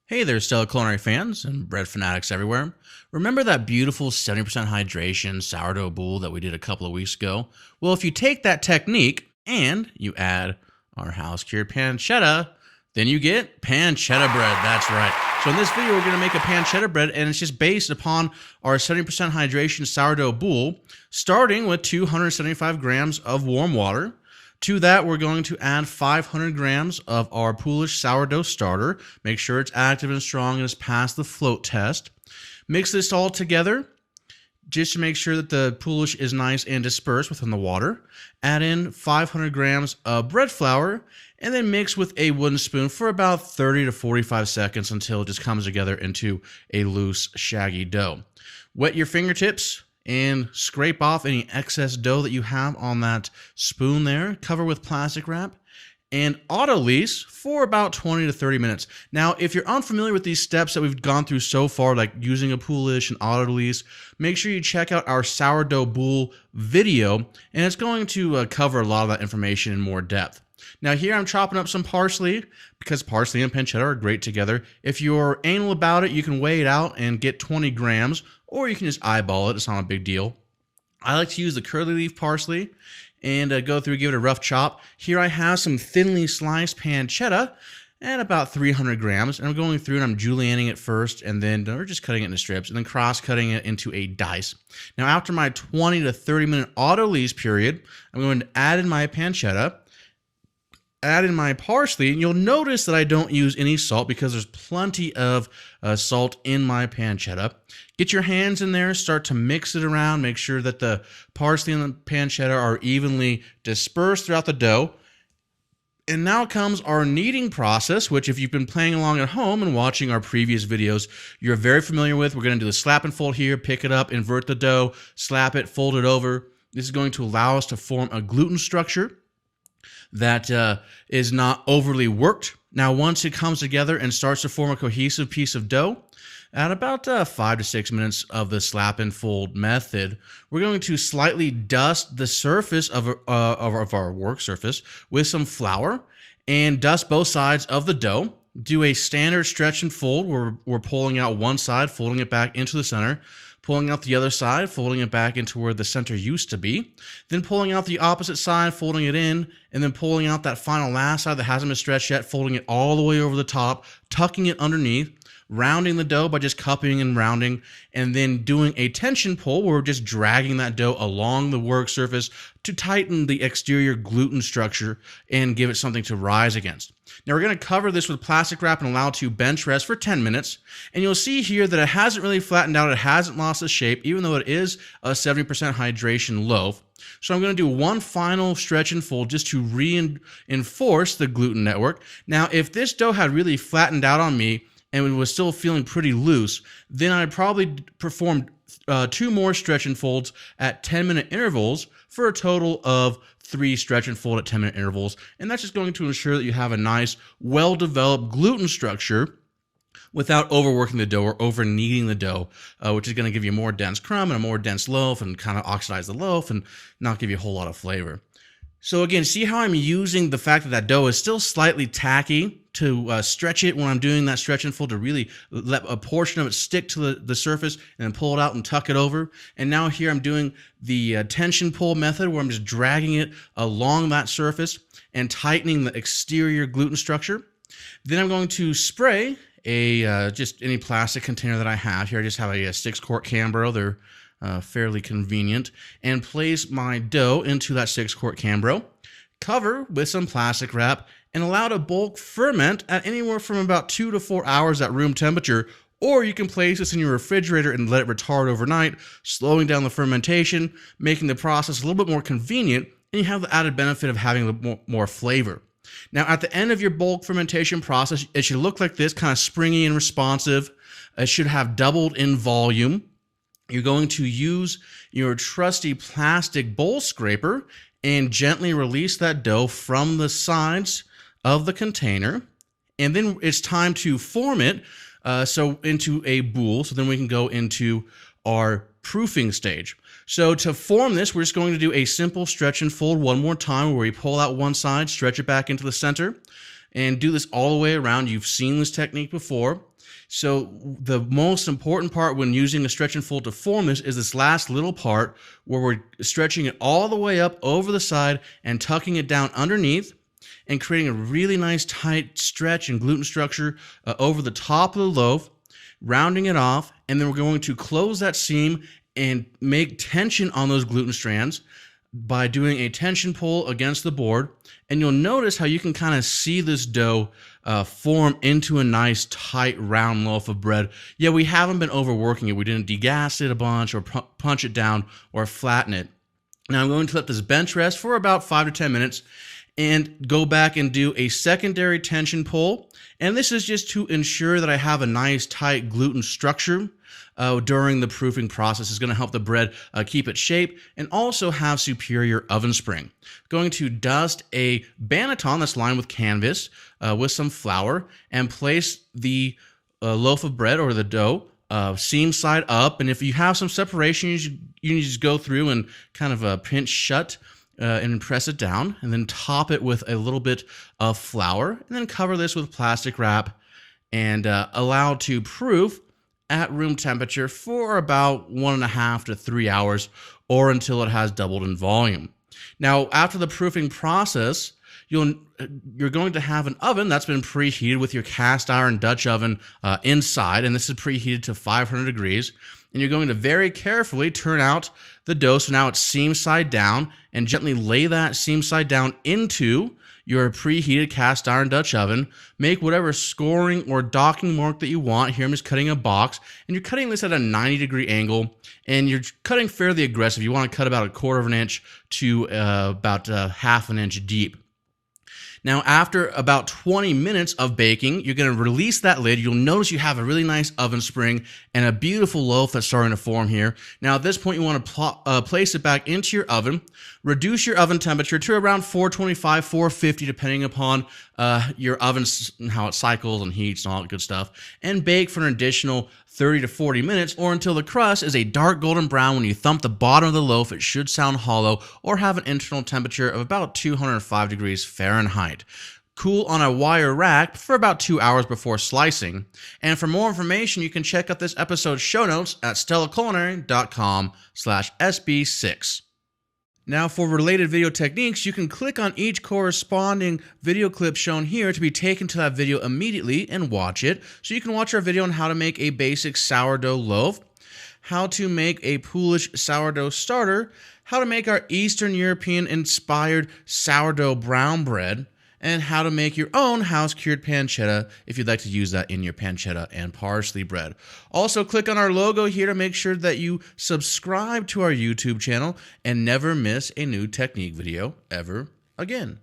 Hey there, Stella Culinary fans and bread fanatics everywhere. Remember that beautiful 70% hydration sourdough boule that we did a couple of weeks ago? Well, if you take that technique and you add our house-cured pancetta, then you get pancetta bread. That's right. So in this video, we're going to make a pancetta bread, and it's just based upon our 70% hydration sourdough boule, starting with 275 grams of warm water. To that, we're going to add 500 grams of our Polish sourdough starter. Make sure it's active and strong and has passed the float test. Mix this all together just to make sure that the Polish is nice and dispersed within the water. Add in 500 grams of bread flour and then mix with a wooden spoon for about 30 to 45 seconds until it just comes together into a loose, shaggy dough. Wet your fingertips and scrape off any excess dough that you have on that spoon there. Cover with plastic wrap and auto-lease for about 20 to 30 minutes. Now, if you're unfamiliar with these steps that we've gone through so far, like using a Polish and auto-lease, make sure you check out our sourdough boule video, and it's going to cover a lot of that information in more depth. Now here I'm chopping up some parsley because parsley and pancetta are great together. If you're anal about it, you can weigh it out and get 20 grams, or you can just eyeball it. It's not a big deal. I like to use the curly leaf parsley and go through and give it a rough chop. Here I have some thinly sliced pancetta at about 300 grams, and I'm going through and I'm julienning it first, and then or just cutting it into strips, and then cross-cutting it into a dice. Now after my 20 to 30 minute auto-lease period, I'm going to add in my pancetta, add in my parsley, and you'll notice that I don't use any salt because there's plenty of salt in my pancetta. Get your hands in there, start to mix it around, make sure that the parsley and the pancetta are evenly dispersed throughout the dough. And now comes our kneading process, which if you've been playing along at home and watching our previous videos, you're very familiar with. We're going to do the slap and fold here, pick it up, invert the dough, slap it, fold it over. This is going to allow us to form a gluten structure that is not overly worked. Now, once it comes together and starts to form a cohesive piece of dough, at about 5 to 6 minutes of the slap and fold method, we're going to slightly dust the surface of our work surface with some flour and dust both sides of the dough. Do a standard stretch and fold where we're pulling out one side, folding it back into the center, pulling out the other side, folding it back into where the center used to be, then pulling out the opposite side, folding it in, and then pulling out that final last side that hasn't been stretched yet, folding it all the way over the top, tucking it underneath, rounding the dough by just cupping and rounding, and then doing a tension pull where we're just dragging that dough along the work surface to tighten the exterior gluten structure and give it something to rise against. Now we're going to cover this with plastic wrap and allow it to bench rest for 10 minutes. And you'll see here that it hasn't really flattened out. It hasn't lost its shape, even though it is a 70% hydration loaf. So I'm going to do one final stretch and fold just to reinforce the gluten network. Now, if this dough had really flattened out on me and it was still feeling pretty loose, then I'd probably perform 2 more stretch and folds at 10-minute intervals for a total of 3 stretch and fold at 10-minute intervals. And that's just going to ensure that you have a nice, well-developed gluten structure without overworking the dough or over kneading the dough, which is going to give you a more dense crumb and a more dense loaf and kind of oxidize the loaf and not give you a whole lot of flavor. So again, see how I'm using the fact that that dough is still slightly tacky to stretch it when I'm doing that stretch and fold to really let a portion of it stick to the surface and then pull it out and tuck it over. And now here I'm doing the tension pull method where I'm just dragging it along that surface and tightening the exterior gluten structure. Then I'm going to spray just any plastic container that I have. Here I just have a 6-quart Cambro. They're fairly convenient, and place my dough into that 6-quart Cambro, cover with some plastic wrap, and allow it to bulk ferment at anywhere from about 2 to 4 hours at room temperature, or you can place this in your refrigerator and let it retard overnight, slowing down the fermentation, making the process a little bit more convenient, and you have the added benefit of having a little more flavor. Now, at the end of your bulk fermentation process, it should look like this, kind of springy and responsive. It should have doubled in volume. You're going to use your trusty plastic bowl scraper and gently release that dough from the sides of the container. And then it's time to form it into a boule. So then we can go into our proofing stage. So to form this, we're just going to do a simple stretch and fold one more time where we pull out one side, stretch it back into the center, and do this all the way around. You've seen this technique before. So the most important part when using a stretch and fold to form this is this last little part where we're stretching it all the way up over the side and tucking it down underneath and creating a really nice tight stretch and gluten structure over the top of the loaf, rounding it off, and then we're going to close that seam and make tension on those gluten strands by doing a tension pull against the board. And you'll notice how you can kind of see this dough form into a nice tight round loaf of bread. Yeah, we haven't been overworking it. We didn't degas it a bunch or punch it down or flatten it. Now I'm going to let this bench rest for about 5 to 10 minutes and go back and do a secondary tension pull. And this is just to ensure that I have a nice tight gluten structure during the proofing process. Is going to help the bread keep its shape and also have superior oven spring. Going to dust a banneton that's lined with canvas with some flour and place the loaf of bread or the dough seam side up. And if you have some separation, you need to just go through and kind of pinch shut and press it down, and then top it with a little bit of flour, and then cover this with plastic wrap and allow to proof at room temperature for about 1.5 to 3 hours or until it has doubled in volume. Now, after the proofing process, you're going to have an oven that's been preheated with your cast iron Dutch oven inside, and this is preheated to 500 degrees. And you're going to very carefully turn out the dough so now it's seam side down, and gently lay that seam side down into your preheated cast iron Dutch oven. Make whatever scoring or docking mark that you want. Here I'm just cutting a box, and you're cutting this at a 90-degree angle, and you're cutting fairly aggressive. You want to cut about 1/4 of an inch to about 1/2 an inch deep. Now, after about 20 minutes of baking, you're going to release that lid. You'll notice you have a really nice oven spring and a beautiful loaf that's starting to form here. Now, at this point, you want to place it back into your oven. Reduce your oven temperature to around 425, 450, depending upon your oven, how it cycles and heats and all that good stuff. And bake for an additional 30 to 40 minutes, or until the crust is a dark golden brown. When you thump the bottom of the loaf, it should sound hollow or have an internal temperature of about 205 degrees Fahrenheit. Cool on a wire rack for about 2 hours before slicing. And for more information, you can check out this episode's show notes at stellaculinary.com/SB6. Now, for related video techniques, you can click on each corresponding video clip shown here to be taken to that video immediately and watch it. So you can watch our video on how to make a basic sourdough loaf, how to make a Polish sourdough starter, how to make our Eastern European inspired sourdough brown bread, and how to make your own house-cured pancetta if you'd like to use that in your pancetta and parsley bread. Also, click on our logo here to make sure that you subscribe to our YouTube channel and never miss a new technique video ever again.